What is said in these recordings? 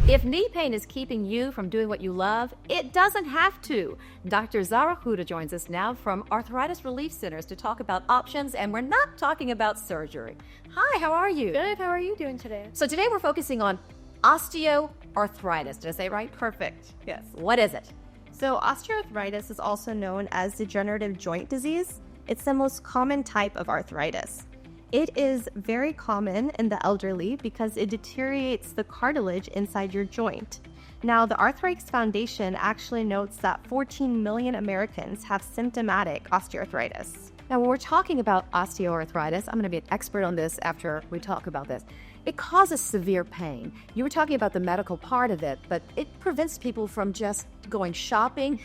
If knee pain is keeping you from doing what you love, it doesn't have to. Dr. Zehra Hooda joins us now from Arthritis Relief Centers to talk about options, and we're not talking about surgery. Hi, how are you? Good. How are you doing today? So today we're focusing on osteoarthritis. Did I say it right? Perfect. Yes. What is it? So osteoarthritis is also known as degenerative joint disease. It's the most common type of arthritis. It is very common in the elderly because it deteriorates the cartilage inside your joint. Now, the Arthritis Foundation actually notes that 14 million Americans have symptomatic osteoarthritis. Now, when we're talking about osteoarthritis, I'm going to be an expert on this after we talk about this. It causes severe pain. You were talking about the medical part of it, but it prevents people from just going shopping,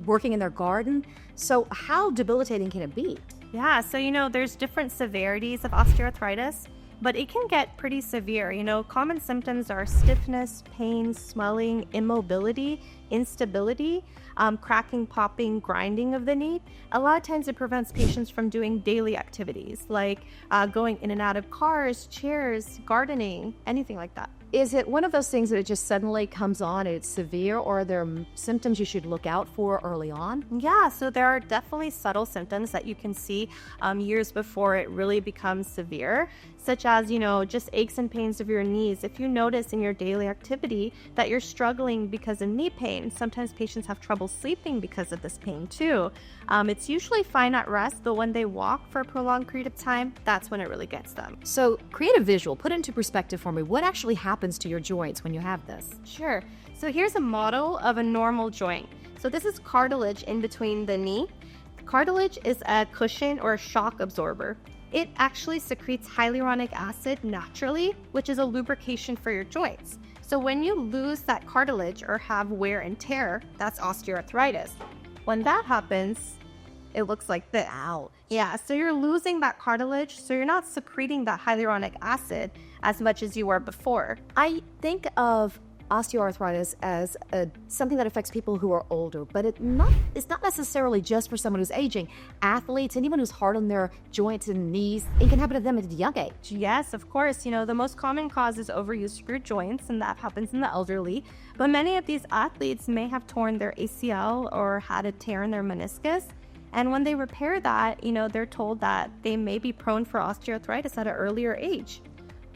working in their garden. So how debilitating can it be? Yeah, so there's different severities of osteoarthritis, but it can get pretty severe. Common symptoms are stiffness, pain, swelling, immobility, instability, cracking, popping, grinding of the knee. A lot of times it prevents patients from doing daily activities like going in and out of cars, chairs, gardening, anything like that. Is it one of those things that it just suddenly comes on and it's severe, or are there symptoms you should look out for early on? Yeah, so there are definitely subtle symptoms that you can see years before it really becomes severe, such as, just aches and pains of your knees. If you notice in your daily activity that you're struggling because of knee pain, sometimes patients have trouble sleeping because of this pain too. It's usually fine at rest, but when they walk for a prolonged period of time, that's when it really gets them. So create a visual, put it into perspective for me. What actually happens to your joints when you have this? Sure. So here's a model of a normal joint. So this is cartilage in between the knee. Cartilage is a cushion or a shock absorber. It actually secretes hyaluronic acid naturally, which is a lubrication for your joints. So when you lose that cartilage or have wear and tear, that's osteoarthritis. When that happens, it looks like this. Ow. Yeah, so you're losing that cartilage, so you're not secreting that hyaluronic acid as much as you were before. I think of osteoarthritis as something that affects people who are older, but it's not necessarily just for someone who's aging. Athletes, anyone who's hard on their joints and knees, it can happen to them at a young age. Yes, of course. The most common cause is overuse of your joints, and that happens in the elderly. But many of these athletes may have torn their ACL or had a tear in their meniscus. And when they repair that, they're told that they may be prone for osteoarthritis at an earlier age.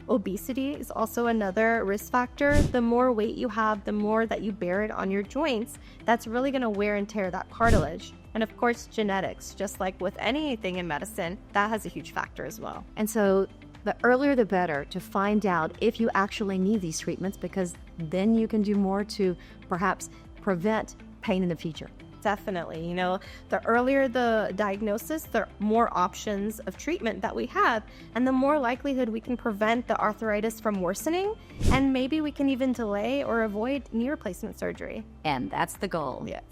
Obesity is also another risk factor. The more weight you have, the more that you bear it on your joints, that's really going to wear and tear that cartilage. And of course, genetics, just like with anything in medicine, that has a huge factor as well. And so the earlier the better to find out if you actually need these treatments, because then you can do more to perhaps prevent pain in the future. Definitely. The earlier the diagnosis, the more options of treatment that we have, and the more likelihood we can prevent the arthritis from worsening, and maybe we can even delay or avoid knee replacement surgery. And that's the goal. Yes.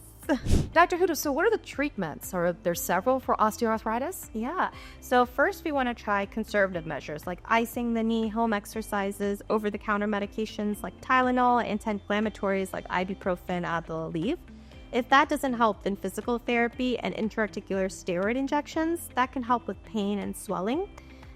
Dr. Hooda, so what are the treatments? Are there several for osteoarthritis? Yeah. So first we want to try conservative measures like icing the knee, home exercises, over-the-counter medications like Tylenol, anti-inflammatories like ibuprofen, Advil. If that doesn't help, then physical therapy and intra-articular steroid injections, that can help with pain and swelling.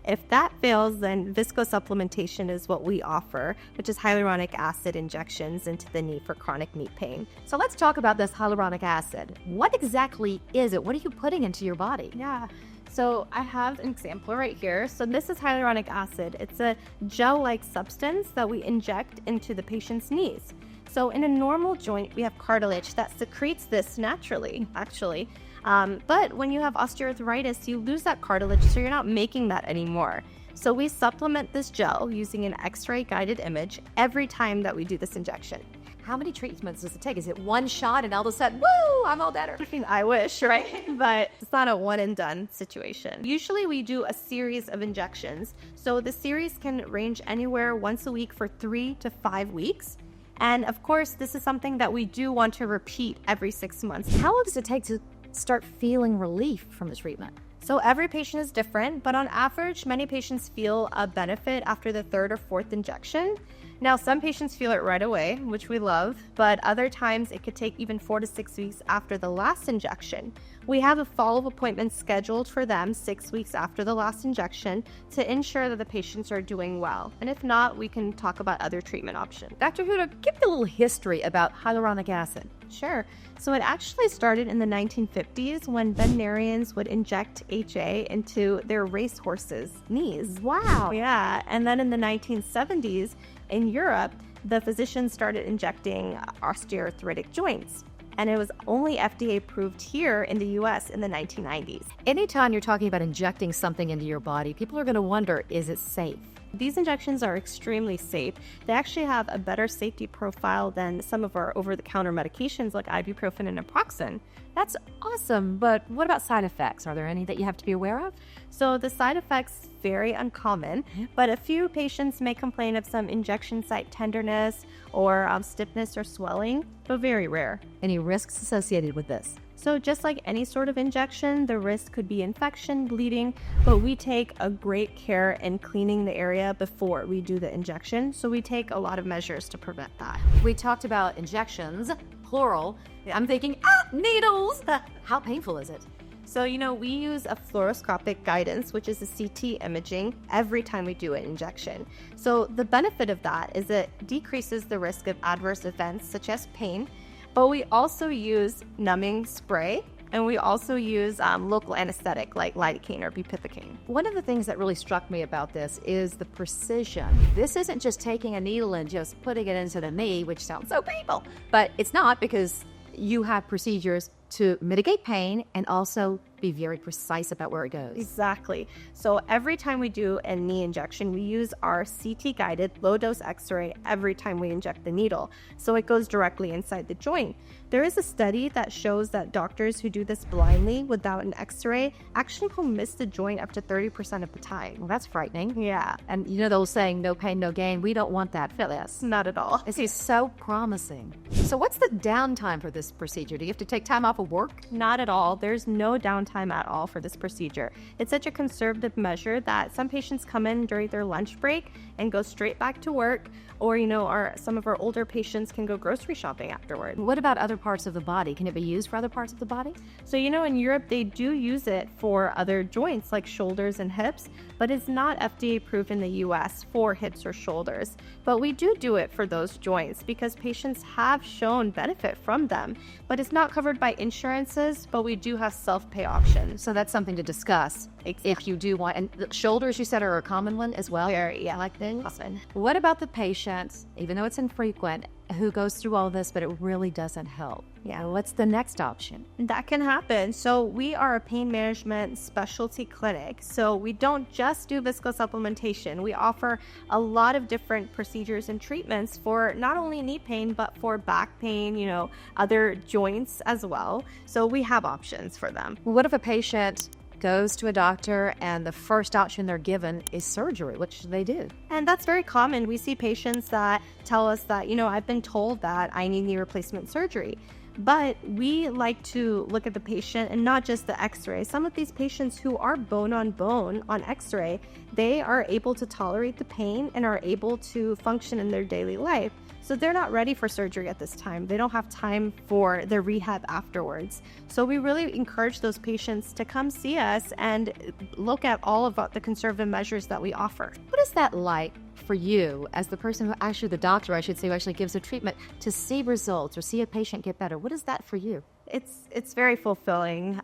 If that fails, then Viscosupplementation is what we offer, which is hyaluronic acid injections into the knee for chronic knee pain. So let's talk about this hyaluronic acid. What exactly is it? What are you putting into your body? Yeah. So I have an example right here. So this is hyaluronic acid. It's a gel-like substance that we inject into the patient's knees. So in a normal joint, we have cartilage that secretes this naturally, actually. But when you have osteoarthritis, you lose that cartilage, so you're not making that anymore. So we supplement this gel using an X-ray guided image every time that we do this injection. How many treatments does it take? Is it one shot and all of a sudden, woo, I'm all better? I wish, right? But it's not a one and done situation. Usually we do a series of injections. So the series can range anywhere once a week for 3 to 5 weeks. And of course, this is something that we do want to repeat every 6 months. How long does it take to start feeling relief from the treatment? So every patient is different, but on average, many patients feel a benefit after the third or fourth injection. Now, some patients feel it right away, which we love, but other times it could take even 4 to 6 weeks after the last injection. We have a follow-up appointment scheduled for them 6 weeks after the last injection to ensure that the patients are doing well. And if not, we can talk about other treatment options. Dr. Hooda, give me a little history about hyaluronic acid. Sure. So it actually started in the 1950s when veterinarians would inject HA into their racehorses' knees. Wow. Yeah. And then in the 1970s in Europe, the physicians started injecting osteoarthritic joints. And it was only FDA approved here in the US in the 1990s. Anytime you're talking about injecting something into your body, people are going to wonder, is it safe? These injections are extremely safe. They actually have a better safety profile than some of our over-the-counter medications like ibuprofen and naproxen. That's awesome, but what about side effects? Are there any that you have to be aware of? So the side effects very uncommon, but a few patients may complain of some injection site tenderness or stiffness or swelling, but very rare. Any risks associated with this? So just like any sort of injection, the risk could be infection, bleeding, but we take a great care in cleaning the area before we do the injection. So we take a lot of measures to prevent that. We talked about injections, plural. I'm thinking, needles! How painful is it? So, we use a fluoroscopic guidance, which is a CT imaging, every time we do an injection. So the benefit of that is it decreases the risk of adverse events such as pain, but we also use numbing spray, and we also use local anesthetic like lidocaine or bupivacaine. One of the things that really struck me about this is the precision. This isn't just taking a needle and just putting it into the knee, which sounds so painful, but it's not, because you have procedures to mitigate pain and also be very precise about where it goes. Exactly. So every time we do a knee injection, we use our CT-guided low-dose X-ray every time we inject the needle. So it goes directly inside the joint. There is a study that shows that doctors who do this blindly without an X-ray actually will miss the joint up to 30% of the time. Well, that's frightening. Yeah. And the old saying, no pain, no gain. We don't want that for this. Not at all. This is so promising. So what's the downtime for this procedure? Do you have to take time off of work? Not at all. There's no downtime at all for this procedure. It's such a conservative measure that some patients come in during their lunch break and go straight back to work, or some of our older patients can go grocery shopping afterward. What about other parts of the body? Can it be used for other parts of the body? So in Europe they do use it for other joints like shoulders and hips, but it's not FDA approved in the US for hips or shoulders. But we do it for those joints because patients have shown benefit from them, but it's not covered by insurances, but we do have self-pay options. So that's something to discuss. Exactly. If you do want, and the shoulders you said are a common one as well? Yeah. Like that. Awesome. What about the patient, even though it's infrequent, who goes through all this, but it really doesn't help? Yeah, what's the next option? That can happen. So we are a pain management specialty clinic. So we don't just do viscosupplementation. We offer a lot of different procedures and treatments for not only knee pain, but for back pain, other joints as well. So we have options for them. What if a patient goes to a doctor and the first option they're given is surgery? What should they do? And that's very common. We see patients that tell us that, I've been told that I need knee replacement surgery. But we like to look at the patient and not just the x-ray. Some of these patients who are bone on bone on x-ray, they are able to tolerate the pain and are able to function in their daily life. So they're not ready for surgery at this time. They don't have time for their rehab afterwards. So we really encourage those patients to come see us and look at all of the conservative measures that we offer. What is that like for you as the person who the doctor, I should say, who actually gives a treatment, to see results or see a patient get better? What is that for you? It's very fulfilling.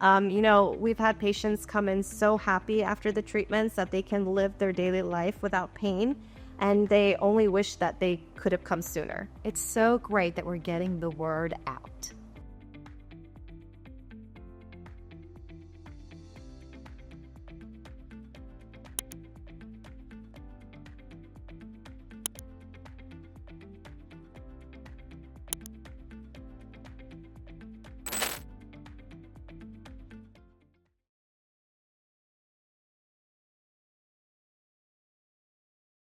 We've had patients come in so happy after the treatments that they can live their daily life without pain, and they only wish that they could have come sooner. It's so great that we're getting the word out.